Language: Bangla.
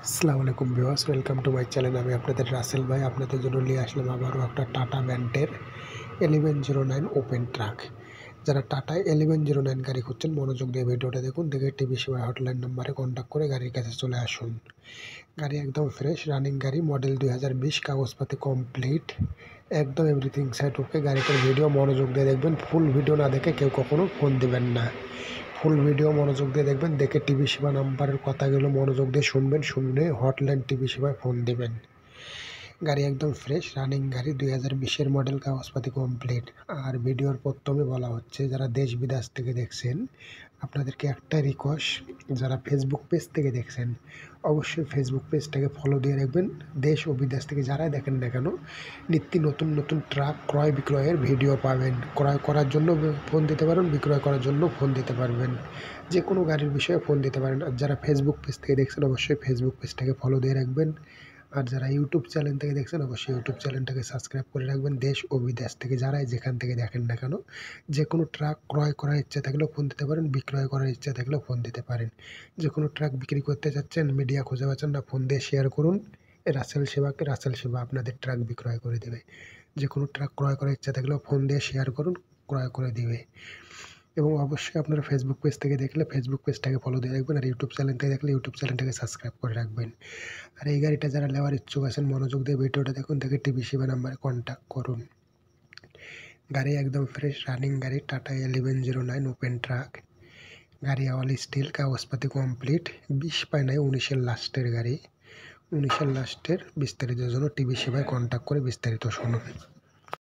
আসসালামু আলাইকুম viewers, welcome to my channel. আমি আপনাদের রাসেল ভাই আপনাদের জন্য নিয়ে আসলাম আবারও একটা টাটা ব্যান্ডের 1109 ওপেন ট্রাক। যারা টাটা 1109 গাড়ি খুঁজছেন মনোযোগ দিয়ে ভিডিওটা দেখুন, দেখে টিভি সেবা হটলাইন নাম্বারে কন্ট্যাক্ট করে গাড়ির কাছে চলে আসুন। গাড়ি একদম ফ্রেশ রানিং গাড়ি, মডেল 2020, কাগজপাতি কমপ্লিট, একদম এভরিথিং সাইড ওকে। গাড়িটার ভিডিও মনোযোগ দিয়ে দেখবেন, ফুল ভিডিও না দেখে কেউ কখনো ফোন দিবেন না। ফুল ভিডিও মনোযোগ দিয়ে দেখবেন, দেখে টিভি সেবা নাম্বারের কথাগুলো মনোযোগ দিয়ে শুনবেন, শুনে হটলাইন টিভি সেবায় ফোন দিবেন। গাড়ি একদম ফ্রেশ রানিং গাড়ি, 2020-এর মডেল, কাগজপাতি কমপ্লিট। আর ভিডিওর প্রথমে বলা হচ্ছে, যারা দেশ বিদেশ থেকে দেখছেন আপনাদেরকে একটাই রিকোয়েস্ট, যারা ফেসবুক পেজ থেকে দেখছেন অবশ্যই ফেসবুক পেজটাকে ফলো দিয়ে রাখবেন। দেশ ও বিদেশ থেকে যারাই দেখেন না কেন নিত্য নতুন নতুন ট্রাক ক্রয় বিক্রয়ের ভিডিও পাবেন। ক্রয় করার জন্য ফোন দিতে পারেন, বিক্রয় করার জন্য ফোন দিতে পারবেন, যে কোনো গাড়ির বিষয়ে ফোন দিতে পারেন। আর যারা ফেসবুক পেজ থেকে দেখছেন অবশ্যই ফেসবুক পেজটাকে ফলো দিয়ে রাখবেন। আর যারা ইউটিউব চ্যানেল থেকে দেখছেন অবশ্যই ইউটিউব চ্যানেলটাকে সাবস্ক্রাইব করে রাখবেন। দেশ ও বিদেশ থেকে যারাই যেখান থেকে দেখেন না কেন যে কোনো ট্রাক ক্রয় করার ইচ্ছা থাকলেও ফোন দিতে পারেন, বিক্রয় করার ইচ্ছা থাকলেও ফোন দিতে পারেন। যে কোনো ট্রাক বিক্রি করতে চাচ্ছেন, মিডিয়া খুঁজে পাচ্ছেন না, ফোন দিয়ে শেয়ার করুন রাসেল সেবাকে, রাসেল সেবা আপনাদের ট্রাক বিক্রয় করে দেবে। যে কোনো ট্রাক ক্রয় করার ইচ্ছা থাকলেও ফোন দিয়ে শেয়ার করুন, ক্রয় করে দিবে। এবং অবশ্যই আপনারা ফেসবুক পেজ থেকে দেখলে ফেসবুক পেজটাকে ফলো দিয়ে রাখবেন, আর ইউটিউব চ্যানেল থেকে দেখলে ইউটিউব চ্যানেলটাকে সাবস্ক্রাইব করে রাখবেন। আর এই গাড়িটা যারা নেওয়ার ইচ্ছুক আছেন মনোযোগ দিয়ে ভিডিওটা দেখুন, দেখে টিভি সেবা নাম্বারে কন্ট্যাক্ট করুন। গাড়ি একদম ফ্রেশ রানিং গাড়ি, টাটা 1109 ওপেন ট্রাক। গাড়ি অল স্টিল, কাগজপাতি কমপ্লিট, 20 পায় নাই 19-এর লাস্টের গাড়ি। 19-এর লাস্টের। বিস্তারিতের জন্য টিভি সেবায় কন্ট্যাক্ট করে বিস্তারিত শুনুন।